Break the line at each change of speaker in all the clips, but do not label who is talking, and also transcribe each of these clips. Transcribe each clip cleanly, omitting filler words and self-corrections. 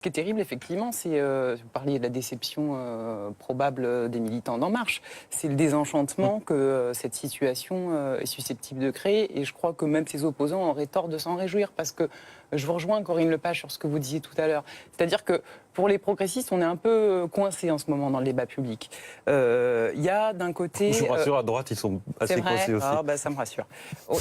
Ce qui est terrible, effectivement, c'est, vous parliez de la déception probable des militants d'En Marche, c'est le désenchantement que cette situation est susceptible de créer. Et je crois que même ses opposants auraient tort de s'en réjouir, parce que je vous rejoins, Corinne Lepage, sur ce que vous disiez tout à l'heure. C'est-à-dire que pour les progressistes, on est un peu coincés en ce moment dans le débat public. Il y a d'un côté...
Je vous rassure, à droite, ils sont assez coincés aussi.
Ah, bah, ça me rassure.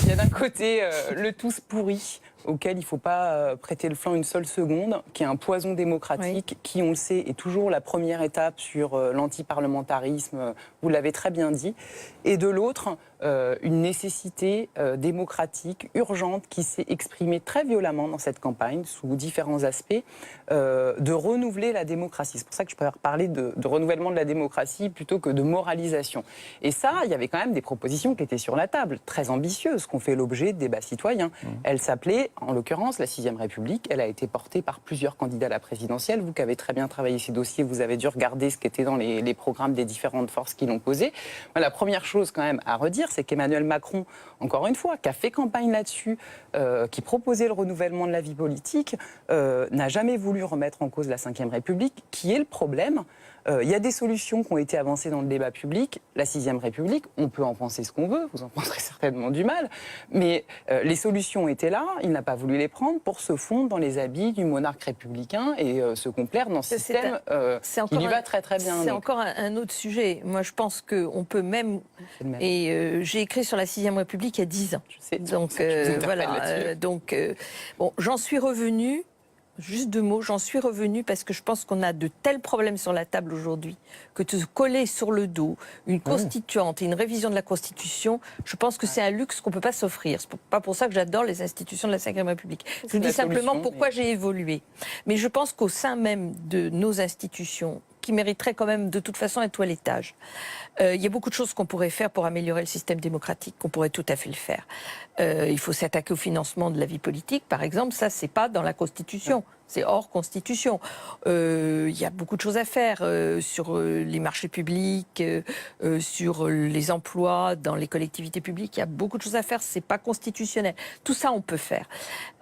Il y a d'un côté le tous pourri, auquel il ne faut pas prêter le flanc une seule seconde, qui est un poison démocratique, qui, on le sait, est toujours la première étape sur l'antiparlementarisme, vous l'avez très bien dit. Et de l'autre, une nécessité démocratique urgente qui s'est exprimée très violemment dans cette campagne, sous différents aspects, de renouveler la démocratie. C'est pour ça que je préfère parler de renouvellement de la démocratie plutôt que de moralisation. Et ça, il y avait quand même des propositions qui étaient sur la table, très ambitieuses, qui ont fait l'objet de débats citoyens. Elle s'appelait, en l'occurrence, la 6e République. Elle a été portée par plusieurs candidats à la présidentielle. Vous qui avez très bien travaillé ces dossiers, vous avez dû regarder ce qui était dans les programmes des différentes forces qui l'ont posé. La première chose quand même à redire, c'est qu'Emmanuel Macron, encore une fois, qui a fait campagne là-dessus, qui proposait le renouvellement de la vie politique, n'a jamais voulu remettre en cause la 5e République, qui est le problème. Il y a des solutions qui ont été avancées dans le débat public. La 6e République, on peut en penser ce qu'on veut, vous en penserez certainement du mal, mais les solutions étaient là, il n'a pas voulu les prendre pour se fondre dans les habits du monarque républicain et se complaire dans ce système qui lui va très très bien.
C'est encore un autre sujet. Moi, je pense qu'on peut même... Et j'ai écrit sur la 6e République il y a 10 ans.
Je sais,
donc voilà. Bon, j'en suis revenue. Juste 2 mots, j'en suis revenue parce que je pense qu'on a de tels problèmes sur la table aujourd'hui que de se coller sur le dos une constituante et une révision de la Constitution, je pense que c'est un luxe qu'on ne peut pas s'offrir. C'est pas pour ça que j'adore les institutions de la 5e République. Je vous dis simplement pourquoi j'ai évolué. Mais je pense qu'au sein même de nos institutions, qui mériterait quand même de toute façon un toilettage. Il y a beaucoup de choses qu'on pourrait faire pour améliorer le système démocratique, qu'on pourrait tout à fait le faire. Il faut s'attaquer au financement de la vie politique, par exemple. Ça, c'est pas dans la Constitution. C'est hors Constitution. Il y a beaucoup de choses à faire sur les marchés publics, sur les emplois dans les collectivités publiques. Il y a beaucoup de choses à faire. C'est pas constitutionnel. Tout ça, on peut faire.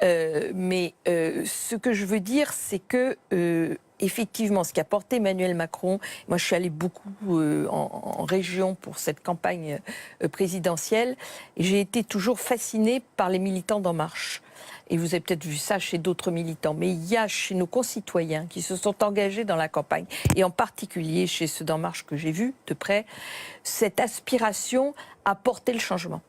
Mais ce que je veux dire, c'est que effectivement, ce qu'a porté Emmanuel Macron, moi je suis allée beaucoup en région pour cette campagne présidentielle, et j'ai été toujours fascinée par les militants d'En Marche. Et vous avez peut-être vu ça chez d'autres militants, mais il y a chez nos concitoyens qui se sont engagés dans la campagne, et en particulier chez ceux d'En Marche que j'ai vus de près, cette aspiration à porter le changement.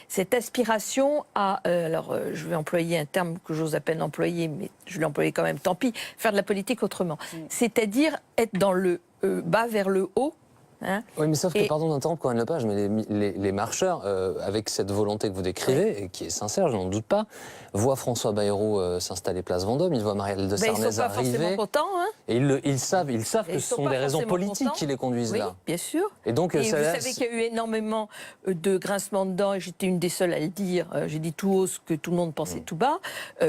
Cette aspiration à, je vais employer un terme que j'ose à peine employer, mais je l'ai employé quand même, tant pis, faire de la politique autrement. C'est-à-dire être dans le bas vers le haut. Hein,
oui, mais sauf que, pardon d'interrompre Corinne Lepage, mais les marcheurs, avec cette volonté que vous décrivez, et qui est sincère, je n'en doute pas, voient François Bayrou s'installer place Vendôme, ils voient Marielle de Sarnez arriver.
Ils ne sont pas forcément contents. Hein,
et ils savent que ce sont des raisons politiques qui les conduisent là.
Oui, bien sûr.
Et donc,
vous savez qu'il y a eu énormément de grincements de dents, et j'étais une des seules à le dire, j'ai dit tout haut ce que tout le monde pensait tout bas,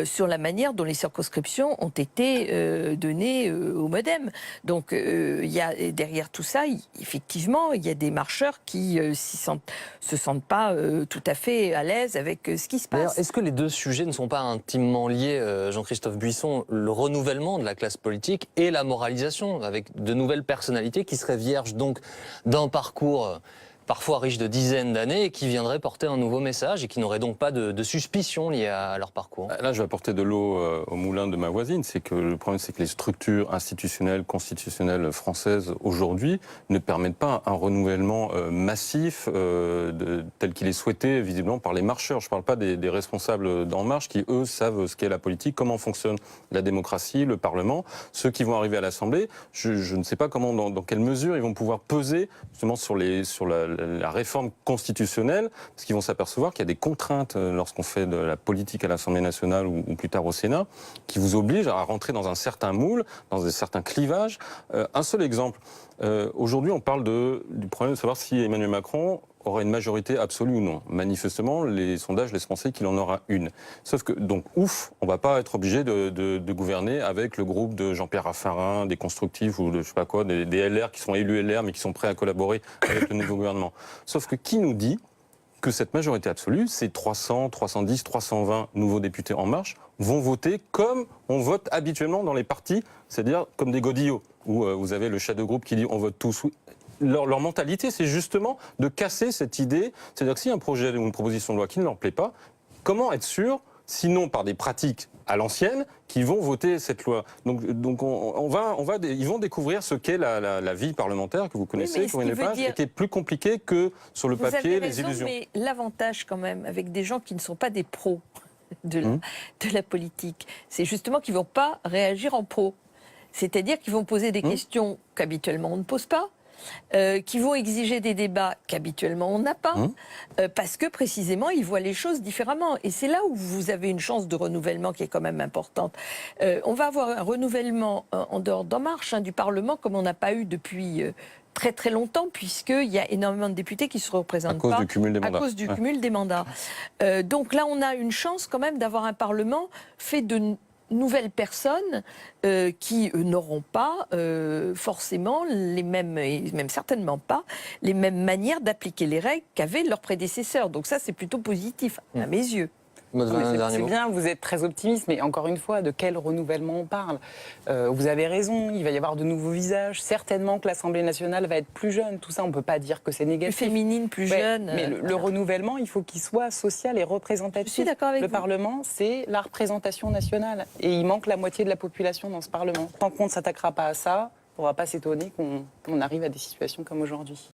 sur la manière dont les circonscriptions ont été données au MoDem. Donc, il y a derrière tout ça, effectivement, il y a des marcheurs qui se sentent pas tout à fait à l'aise avec ce qui se passe.
Est-ce que les deux sujets ne sont pas intimement liés, Jean-Christophe Buisson, le renouvellement de la classe politique et la moralisation, avec de nouvelles personnalités qui seraient vierges donc d'un parcours parfois riche de dizaines d'années et qui viendraient porter un nouveau message et qui n'auraient donc pas de suspicion liées à leur parcours?
Là, je vais apporter de l'eau au moulin de ma voisine. C'est que le problème, c'est que les structures institutionnelles, constitutionnelles françaises aujourd'hui ne permettent pas un renouvellement massif tel qu'il est souhaité visiblement par les marcheurs. Je ne parle pas des responsables d'En Marche qui, eux, savent ce qu'est la politique, comment fonctionne la démocratie, le Parlement. Ceux qui vont arriver à l'Assemblée, je ne sais pas comment, dans quelle mesure ils vont pouvoir peser justement sur la réforme constitutionnelle, parce qu'ils vont s'apercevoir qu'il y a des contraintes lorsqu'on fait de la politique à l'Assemblée nationale ou plus tard au Sénat, qui vous obligent à rentrer dans un certain moule, dans un certain clivage. Un seul exemple. Aujourd'hui, on parle du problème de savoir si Emmanuel Macron aura une majorité absolue ou non. Manifestement, les sondages laissent penser qu'il en aura une. Sauf que, donc, ouf, on ne va pas être obligé de gouverner avec le groupe de Jean-Pierre Raffarin, des constructifs ou de je sais pas quoi, des LR qui sont élus LR mais qui sont prêts à collaborer avec le nouveau gouvernement. Sauf que qui nous dit que cette majorité absolue, ces 300, 310, 320 nouveaux députés En Marche, vont voter comme on vote habituellement dans les partis, c'est-à-dire comme des godillots, où vous avez le chef de groupe qui dit on vote tous. Leur mentalité, c'est justement de casser cette idée, c'est-à-dire que si un projet ou une proposition de loi qui ne leur plaît pas, comment être sûr, sinon par des pratiques à l'ancienne, qu'ils vont voter cette loi. Donc ils vont découvrir ce qu'est la vie parlementaire que vous connaissez,
oui,
qui est plus compliqué que sur le papier,
vous avez raison,
les illusions.
Mais l'avantage quand même, avec des gens qui ne sont pas des pros de la politique, c'est justement qu'ils ne vont pas réagir en pro. C'est-à-dire qu'ils vont poser des questions qu'habituellement on ne pose pas, qui vont exiger des débats qu'habituellement on n'a pas, parce que précisément ils voient les choses différemment. Et c'est là où vous avez une chance de renouvellement qui est quand même importante. On va avoir un renouvellement en dehors d'En Marche, du Parlement, comme on n'a pas eu depuis très très longtemps, puisqu'il y a énormément de députés qui ne se représentent pas
à cause du
cumul des mandats. Donc là, on a une chance quand même d'avoir un Parlement fait de nouvelles personnes qui n'auront pas forcément les mêmes, et même certainement pas, les mêmes manières d'appliquer les règles qu'avaient leurs prédécesseurs. Donc ça, c'est plutôt positif, à mes yeux.
C'est bien, vous êtes très optimiste, mais encore une fois, de quel renouvellement on parle? Vous avez raison, il va y avoir de nouveaux visages. Certainement que l'Assemblée nationale va être plus jeune. Tout ça, on ne peut pas dire que c'est négatif.
Plus féminine, plus jeune.
Mais le renouvellement, il faut qu'il soit social et représentatif.
Je suis d'accord avec vous.
Le Parlement, c'est la représentation nationale. Et il manque la moitié de la population dans ce Parlement. Tant qu'on ne s'attaquera pas à ça, on ne va pas s'étonner qu'on arrive à des situations comme aujourd'hui.